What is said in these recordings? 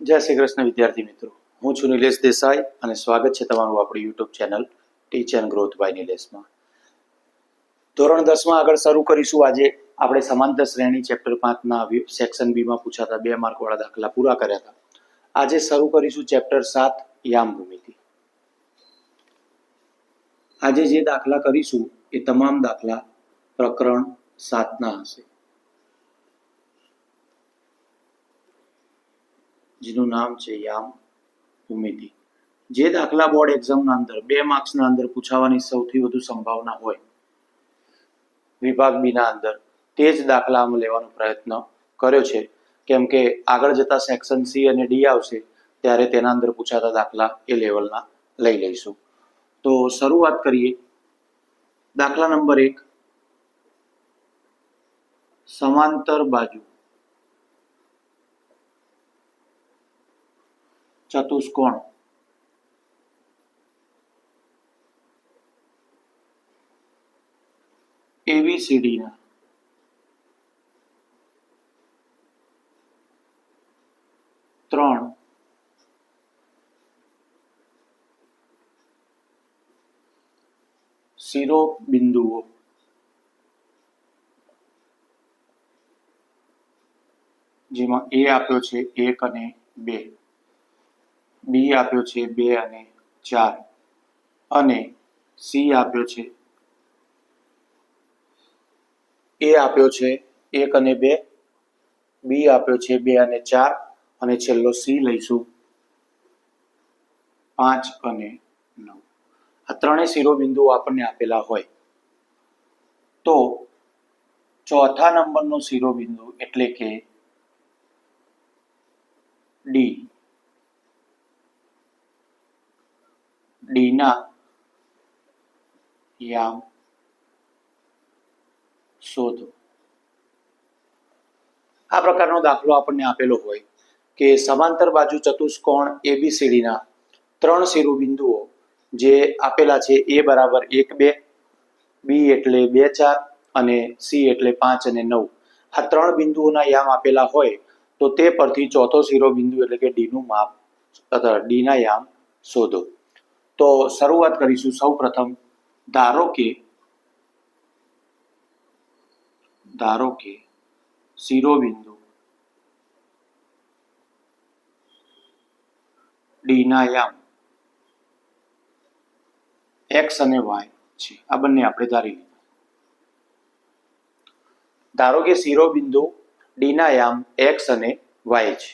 જય શ્રી કૃષ્ણ વિદ્યાર્થી મિત્રો, હું છું નિલેશ દેસાઈ અને સ્વાગત છે તમારું આપણી YouTube channel teach and growth by નિલેશમાં. ધોરણ 10માં આગળ શરૂ કરીશું. આજે આપણે સમાંતર શ્રેણી ચેપ્ટર 5ના સેક્શન બીમાં પૂછાતા 2 માર્કવાળા દાખલા પૂરા કર્યા હતા. આજે શરૂ કરીશું ચેપ્ટર 7 યામ ભૂમિતિ. આજે જે દાખલા કરીશું એ તમામ દાખલા પ્રકરણ 7ના હશે, જેનું નામ છે યામ ભૂમિતિ. જે દાખલા બોર્ડ એક્ઝામના અંદર 2 માર્ક્સના અંદર પૂછાવાની સૌથી વધુ સંભાવના હોય વિભાગ બીના અંદર, તે જ દાખલા અમે લેવાનો પ્રયત્ન કર્યો છે. કેમ કે આગળ જતા સેક્શન સી અને ડી આવશે ત્યારે તેના અંદર પૂછાતા દાખલા એ લેવલના લઈ લઈશું. તો શરૂઆત કરીએ. દાખલા નંબર 1, સમાંતર બાજુ ચતુષ્કોણ એબીસીડીના ત્રણ શિરોબિંદુઓ જેમાં એ આપ્યો છે 1 અને 2, બી આપ્યો છે 2 અને 4 અને સી આપ્યો છે એ આપ્યો છે 1 અને 2, બી આપ્યો છે 2 અને 4 અને છેલ્લો સી લઈશું 5 અને 9. આ ત્રણેય શિરોબિંદુઓ આપણને આપેલા હોય તો ચોથા નંબરનો શિરોબિંદુ એટલે કે ડી, ડીના યામ શોધો. આ પ્રકારનો દાખલો આપણને આપેલો હોય કે સમાંતર બાજુ ચતુષ્કોણ એબીસીડીના 3 શિરોબિંદુઓ જે આપેલા છે એ બરાબર 1 2, બી એટલે 2 4 અને સી એટલે 5 અને 9. આ 3 બિંદુઓના યામ આપેલા હોય તો તે પરથી ચોથો શિરોબિંદુ એટલે કે ડીનું માપ અથવા ડીના યામ શોધો. તો શરૂઆત કરીશું. સૌ પ્રથમ ધારો કે શિરોબિંદુ ડીના યામ x અને y છે. આ બંને આપણે ધારી લીધા. ધારો કે શિરોબિંદુ ડીના યામ x અને y છે.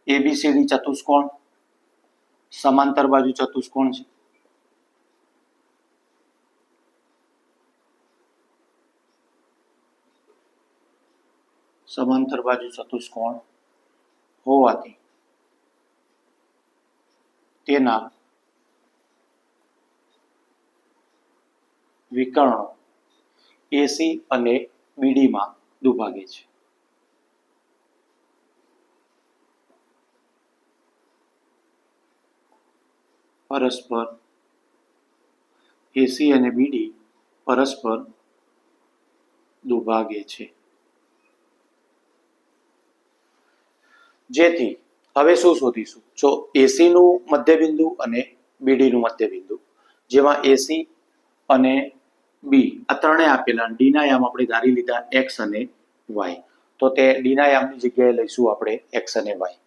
એબીસીડી ચતુષ્કોણ સમાંતર બાજુ ચતુષ્કોણ છે. સમાંતર બાજુ ચતુષ્કોણ હોવાથી તેના વિકર્ણો એસી અને બીડીમાં દુભાગે છે. પરસ્પર એસી અને બીડી પરસ્પર દુભાગે છે. જેથી હવે શું શોધીશું? જો એસી નું મધ્યબિંદુ અને બીડી નું મધ્યબિંદુ, જેમાં એસી અને બી આ ત્રણેય આપેલા, ડી ના યામ આપણે ધારી લીધા એક્સ અને વાય, તો તે ડી ના યામની જગ્યાએ લઈશું આપણે એક્સ અને વાય.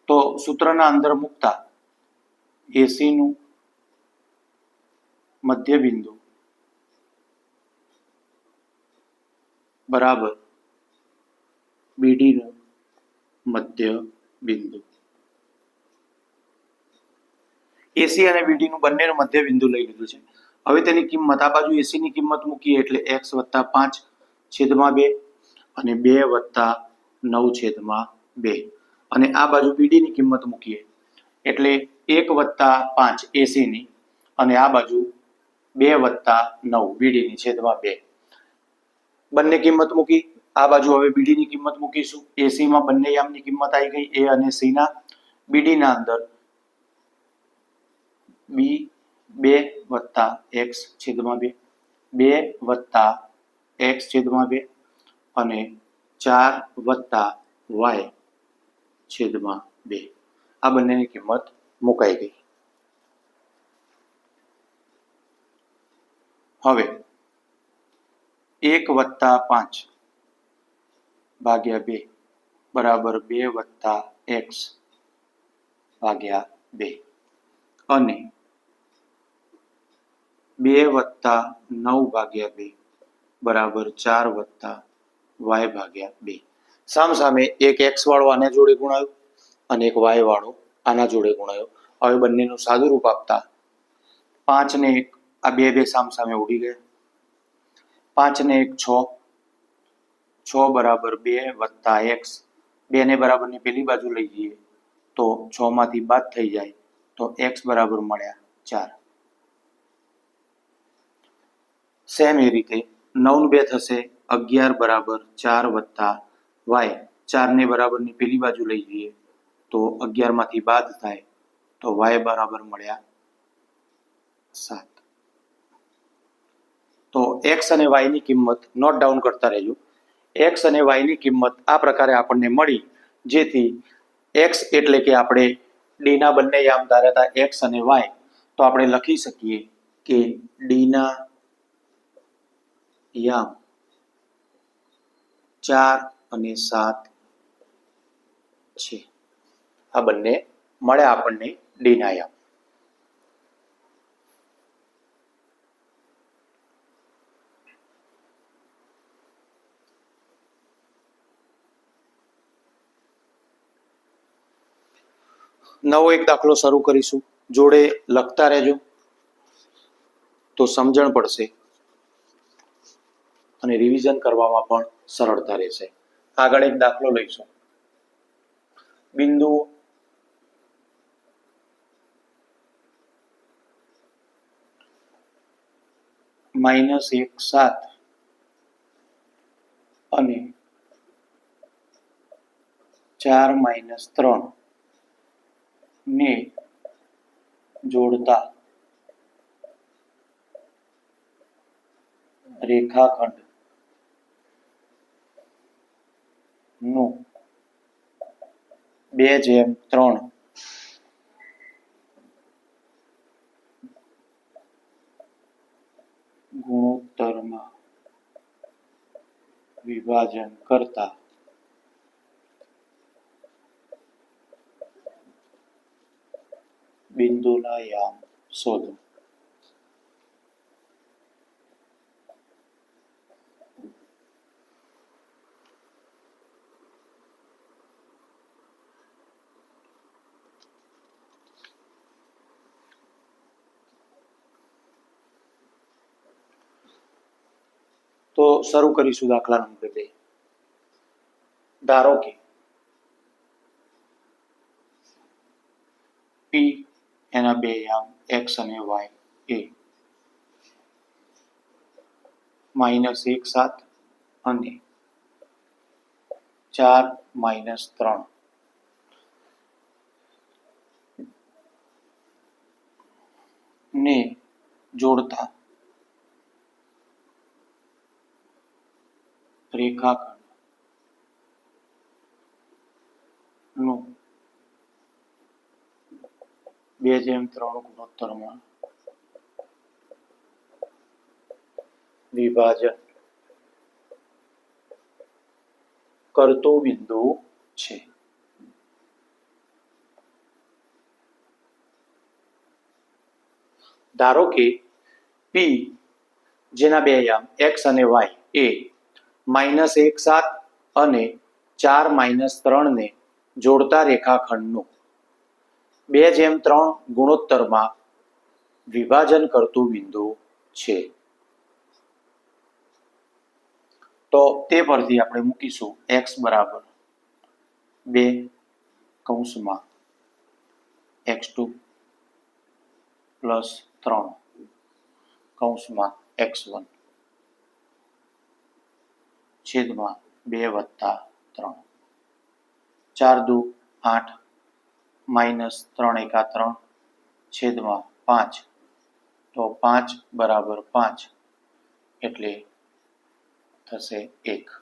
તો સૂત્રના અંદર મૂકતા એસી નું મધ્યબિંદુ બરાબર બીડી નું મધ્યબિંદુ. એસી અને બીડી નું બંનેનું મધ્યબિંદુ લઈ લીધું છે. હવે તેની કિંમત, આ બાજુ એસી ની કિંમત મૂકીએ એટલે x + 5/2 અને 2 + 9/2 અને આ બાજુ બીડી ની કિંમત મૂકીએ એટલે 1 + 5 એસી ની અને આ બાજુ 2 + 9 બીડી ની છેદમાં 2. બંને કિંમત મૂકી. આ બાજુ હવે બીડી ની કિંમત મૂકીશું. એસી માં બંને યામની કિંમત આવી ગઈ, એ અને સી ના. બીડી ના અંદર બી 2 + x/2, 2 + એક્સ છેદમાં 2 અને 4 વત્તા વાય છેદમાં 2. આ બંનેની કિંમત મુકાઈ ગઈ. હવે 1 વત્તા 5 ભાગ્યા 2 બરાબર 2 વત્તા એક્સ ભાગ્યા 2 અને 2 વત્તા 9 ભાગ્યા 2 બરાબર 4 વત્તા વાય ભાગ્યા 2. સામસામે એક એક્સ વાળો આના જોડે ગુણાયો અને એક વાય વાળો આના જોડે ગુણાયો. હવે બંનેનું સાદું રૂપ આપતા 5 ને 1 આ બે સામસામે ઉડી ગયા. 5 ને 1 6, 6 બરાબર 2 વત્તા એક્સ. 2 ને બરાબરની પેલી બાજુ લઈ જઈએ તો 6 માંથી બાદ થઈ જાય તો એક્સ બરાબર મળ્યા 4. સેમ એ રીતે 9 2 થશે 11 બરાબર 4 વત્તા વાય. 4 ને બરાબરની પેલી બાજુ લઈ જઈએ તો 11 માંથી બાદ થાય તો વાય બરાબર મળ્યા 7. તો એક્સ અને વાય ની કિંમત નોટ ડાઉન કરતા રહેજો. એક્સ અને વાય ની કિંમત આ પ્રકારે આપણને મળી, જેથી એક્સ એટલે કે આપણે ડી ના બંને યામ ધાર્યા હતા એક્સ અને વાય, તો આપણે લખી શકીએ કે ડી ના યામ 4 અને 7 છે. આ બંને મળ્યા આપણને ડી ના યામ. નવો એક દાખલો શરૂ કરીશું. જોડે લખતા રહેજો તો સમજણ પડશે અને રિવિઝન કરવામાં પણ સરળતા રહેશે. આગળ એક દાખલો લઈશું. બિંદુ -1 7 અને 4 - 3 ને જોડતા રેખાખંડ નું 2:3 ગુણોત્તરમાં વિભાજન કરતા બિંદુના યામ શોધો. તો શરૂ કરીશું દાખલા નંબર 2. ધારો કે P એના બે યામ x અને y એ -1 7 અને 4 - 3 ને જોડતા રેખાખંડ નું 2:3 ગુણોત્તરમાં વિભાજન કરતો બિંદુ છે. ધારો કે P જેના બે યામ x અને y એ -1 7 અને 4 - 3 ને જોડતા રેખાખંડનું 2:3 ગુણોત્તરમાં વિભાજન કરતું બિંદુ છે. તો તે પરથી આપણે મૂકીશું x બરાબર 2 કૌંસમાં x2 પ્લસ 3 કૌંસમાં x1 છેદમાં 2 વત્તા 3. 4 દુ 8 -3 એકા 3 છેદમાં 5. તો 5 બરાબર 5 એટલે થશે 1.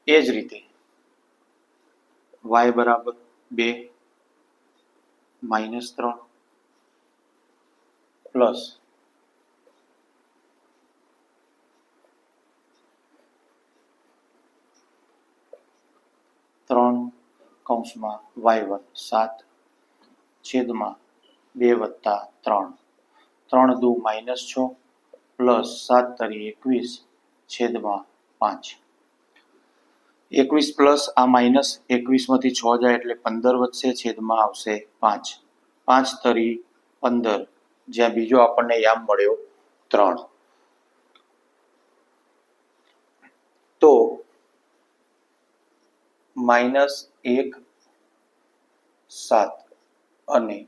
એ જ રીતે y બરાબર 2 -3 પ્લસ 3 કૌંસમાં y1 7 છેદમાં 2 વત્તા 3 3 દુ -6 પ્લસ 7 તરી 21 છેદમાં 5 21 પ્લસ આ માઇનસ 21 માંથી 6 જાય એટલે 15 વધશે છેદમાં આવશે 5 5 તરી 15 જ્યાં બીજો આપણને યામ મળ્યો 3. તો -1 7 અને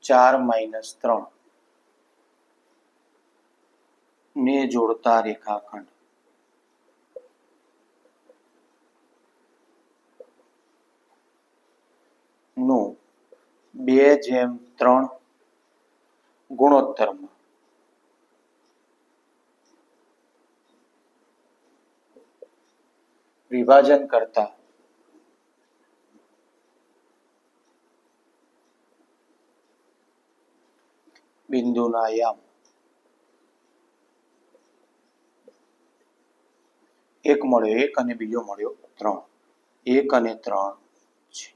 4 - 3 ને જોડતા રેખાખંડ નું 2:3 ગુણોત્તરમાં વિભાજન કરતા બિંદુના યામ એક મળ્યો 1 અને બીજો મળ્યો 3. 1 અને 3 છે.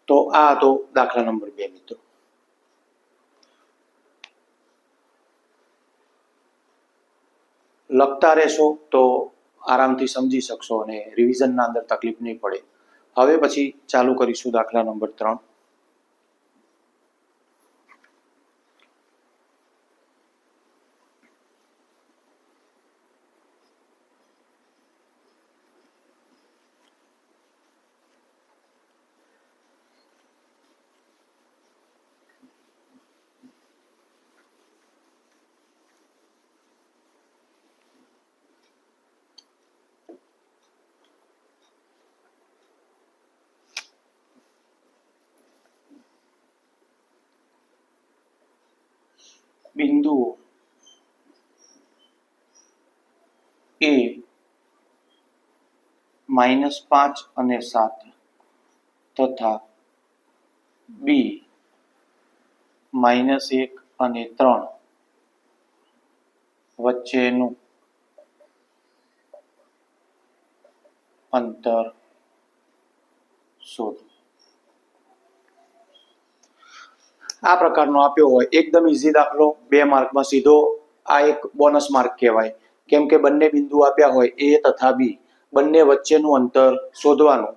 તો આ હતો દાખલા નંબર 2 મિત્રો. લખતા રહેશો તો આરામથી સમજી શકશો અને રિવિઝનના અંદર તકલીફ નહીં પડે. હવે પછી ચાલુ કરીશું દાખલા નંબર 3. બિંદુઓ A -5 અને 7 તથા B -1 અને 3 વચ્ચેનું અંતર શોધો. આ પ્રકારનો આપ્યો હોય એકદમ ઈઝી દાખલો, 2 માર્કમાં સીધો. આ એક બોનસ માર્ક કહેવાય, કેમ કે બંને બિંદુ આપ્યા હોય A તથા B, બંને વચ્ચેનું અંતર શોધવાનું,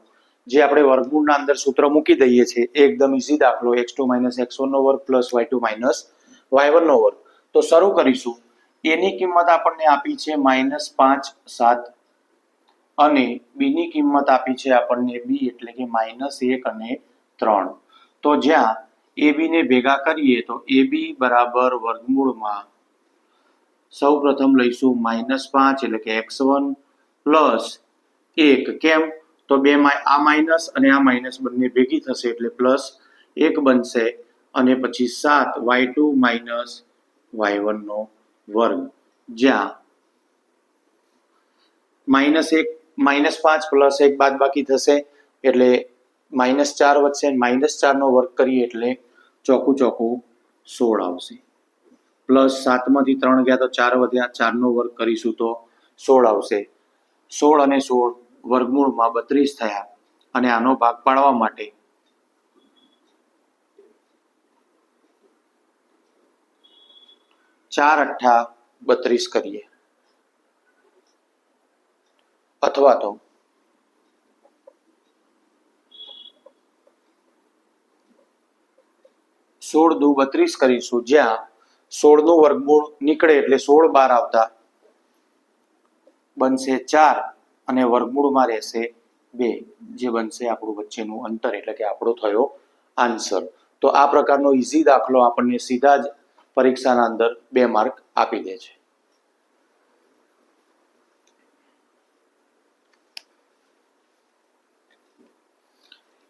જે આપણે વર્ગમૂળના અંદર સૂત્ર મૂકી દઈએ છીએ. એકદમ ઈઝી દાખલો, x2 - x1 નો વર્ગ પ્લસ y2 - y1 નો વર્ગ. તો શરૂ કરીશું. A ની કિંમત આપણને આપી છે -5 7 અને B ની કિંમત આપી છે આપણને B એટલે કે -1 અને 3. તો જ્યાં AB ને ભેગા કરીએ તો AB બરાબર વર્ગમૂળમાં સૌ પ્રથમ લઈશું -5 એટલે કે x1 પ્લસ 1. કેમ? તો આ માઇનસ અને આ માઇનસ બંને ભેગી થશે એટલે +1 બનશે અને પછી 7 y2 - y1 નો વર્ગ, જ્યાં -5 પ્લસ 1 બાદબાકી થશે એટલે -4 વધશે. -4 નો વર્ગ કરીએ એટલે ચોકું 16 આવશે. પ્લસ 7 માંથી 3 ગયા તો 4 વધ્યા, 4 નો વર્ગ કરીશું તો 16 આવશે. 16 અને 16 વર્ગમૂળમાં 32 થયા અને આનો ભાગ પાડવા માટે 4 × 32 કરીએ, અથવા તો 16 દુ 32 કરીશું, જ્યાં 16 નું વર્ગમૂળ નીકળે એટલે 16 બહાર આવતા બનશે 4 અને વર્ગમૂળમાં રહેશે 2, જે બનશે આપણું વચ્ચેનું અંતર, એટલે કે આપણો થયો આન્સર. તો આ પ્રકારનો ઈઝી દાખલો આપણને સીધા જ પરીક્ષાના અંદર 2 માર્ક આપી દે છે.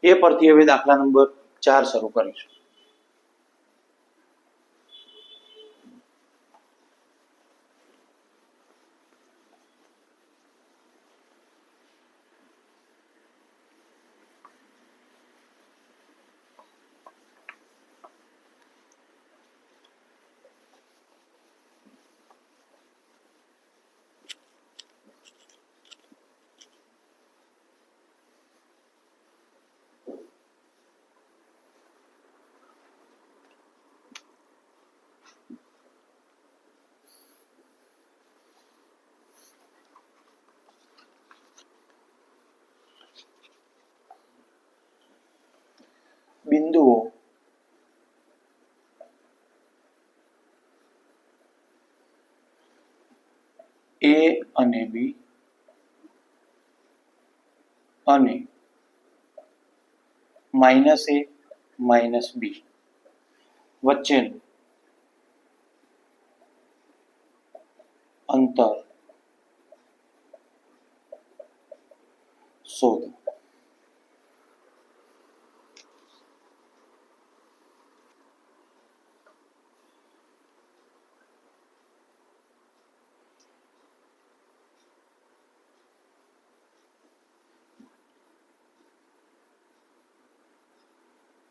એ પરથી હવે દાખલા નંબર 4 શરૂ કરીશું. બિંદુઓ A અને B અને -A -B વચ્ચેનું અંતર શોધો.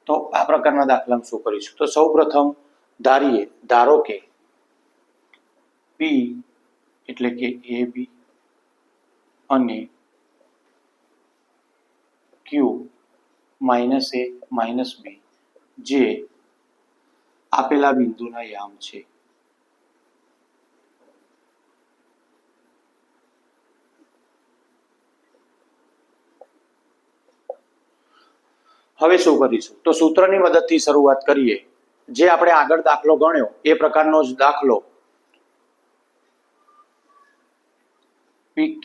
તો આ પ્રકારના દાખલામાં શું કરીશું? તો સૌપ્રથમ ધારો કે P એટલે કે AB અને Q -A -B જે આપેલા બિંદુના યામ છે. હવે શું કરીશું? તો સૂત્રની મદદથી શરૂઆત કરીએ. જે આપણે આગળ દાખલો ગણ્યો એ પ્રકારનો જ દાખલો PQ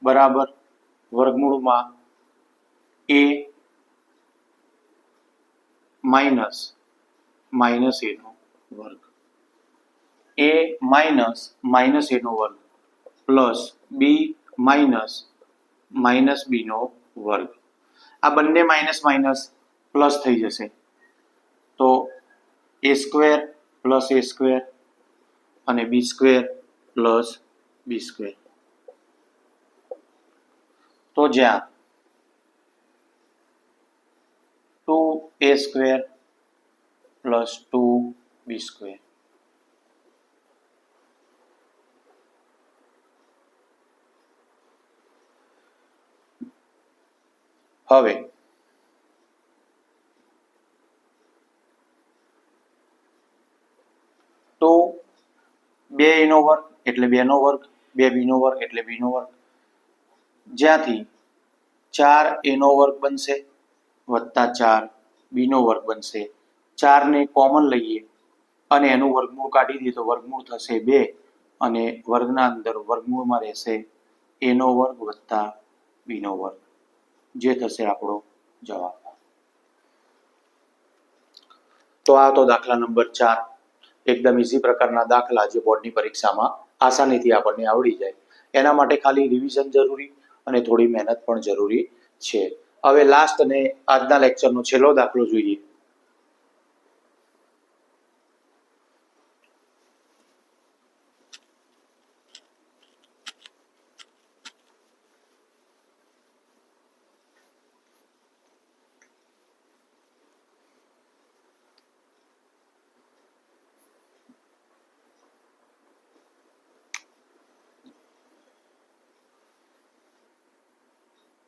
બરાબર વર્ગમૂળમાં A માઇનસ A નો વર્ગ, A માઇનસ A નો વર્ગ પ્લસ B માઇનસ B નો વર્ગ. આ બંને માઇનસ પ્લસ થઈ જશે તો A² પ્લસ A² અને B² પ્લસ B². તો જ્યાં 2A² પ્લસ 2B². હવે તો 2A નો વર્ગ એટલે 2 નો વર્ગ, 2B નો વર્ગ એટલે B નો વર્ગ, જ્યાંથી 4A નો વર્ગ બનશે વત્તા 4B નો વર્ગ બનશે. 4 ને કોમન લઈએ અને એનું વર્ગમૂળ કાઢી દઈએ તો વર્ગમૂળ થશે 2 અને વર્ગના અંદર વર્ગમૂળમાં રહેશે A નો વર્ગ વત્તા B નો વર્ગ, જે થશે આપણો જવાબ. તો આ તો દાખલા નંબર 4. એકદમ ઈઝી પ્રકારના દાખલા જે બોર્ડની પરીક્ષામાં આસાનીથી આપણને આવડી જાય. એના માટે ખાલી રિવિઝન જરૂરી અને થોડી મહેનત પણ જરૂરી છે. હવે લાસ્ટ અને આજના લેક્ચરનો છેલ્લો દાખલો જોઈએ.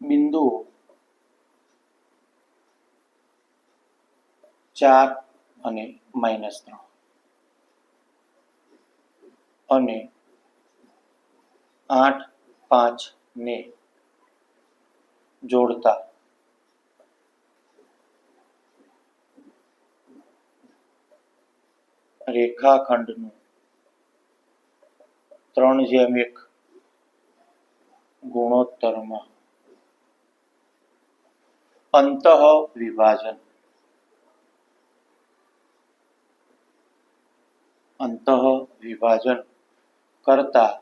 બિંદુઓ 4 અને -3 અને 8, 5 ને જોડતા રેખાખંડનું 3:1 ગુણોત્તરમાં અંતઃવિભાજન કરતા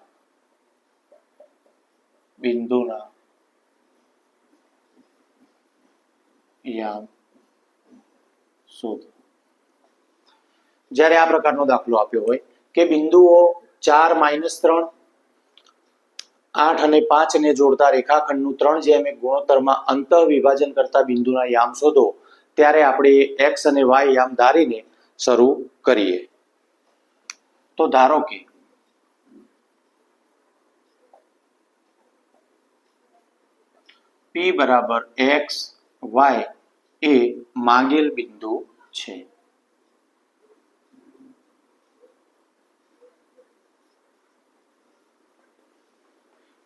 બિંદુના યામ શોધો. જ્યારે આ પ્રકારનો દાખલો આપ્યો હોય કે બિંદુઓ 4, -3, 8 અને 5 ને જોડતા રેખાખંડનું 3:1 ગુણોત્તરમાં અંતઃ વિભાજન કરતા બિંદુના યામ શોધો, ત્યારે આપણે x અને y યામ ધારીને શરૂ કરીએ. તો ધારો કે P બરાબર x, y એ માંગેલ બિંદુ છે.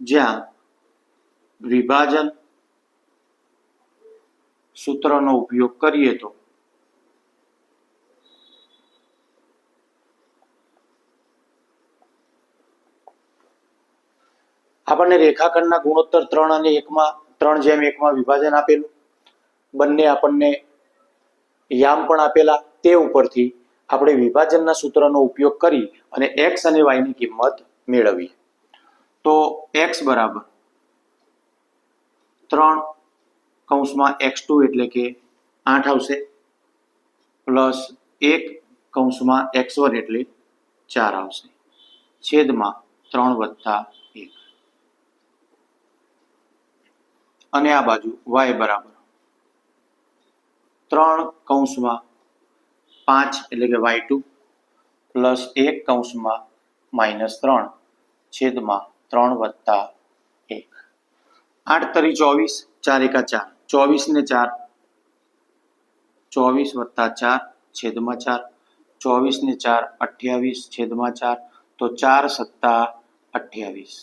જ્યાં વિભાજન સૂત્રનો ઉપયોગ કરીએ તો આપણને રેખાખંડના ગુણોત્તર 3 અને 3:1 વિભાજન આપેલું, બંને આપણને યામ પણ આપેલા. તે ઉપરથી આપણે વિભાજનના સૂત્રનો ઉપયોગ કરી અને x અને y ની કિંમત મેળવીએ. તો x બરાબર 3 એટલે કે 8 આવશે, પ્લસ 1 એટલે 4 આવશે, છેદમાં 3 + 1. અને આ બાજુ y બરાબર 3 એટલે કે y2, પ્લસ 1 -3 છેદમાં 3 + 1. 8 તરી 24, 4 એકા 4, 24 ને 4, 24 + 4 છેદમાં 4, 24 ને 4 28 છેદમાં 4, તો 4 × 7 = 28.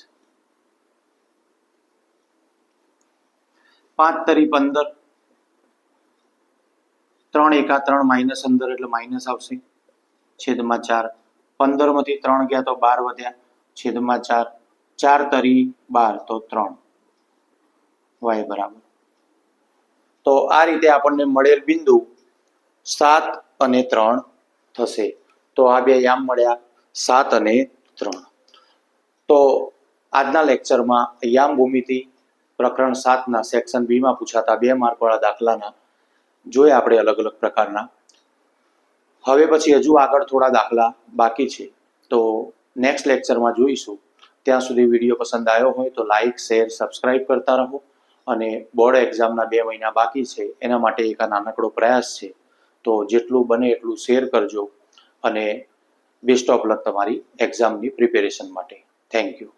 5 તરી 15, 3 એકા 3 -15 એટલે માઇનસ આવશે, છેદમાં 4, 15 માંથી 3 ગયા તો 12 વધ્યા, છેદમાં 4, 4 તરી 12 તો 3, y બરાબર. તો આ રીતે આપણને મળેલ બિંદુ 7 અને 3 થશે. તો આ બે યામ મળ્યા 7 અને 3. તો આજના લેક્ચરમાં યામ ભૂમિતિ પ્રકરણ 7 ના સેક્શન બી માં પૂછાતા 2 માર્ક વાળા દાખલાના જોયા આપણે અલગ અલગ પ્રકારના. હવે પછી હજુ આગળ થોડા દાખલા બાકી છે, તો નેક્સ્ટ લેક્ચરમાં જોઈશું. ત્યાં સુધી વિડીયો પસંદ આવ્યો હોય તો લાઈક, શેર, સબસ્ક્રાઇબ કરતા રહો. અને બોર્ડ એક્ઝામના 2 મહિના બાકી છે, એના માટે એક નાનકડો પ્રયાસ છે, તો જેટલું બને એટલું શેર કરજો. અને બેસ્ટ ઓફ લક તમારી એક્ઝામની પ્રિપેરેશન માટે. Thank you.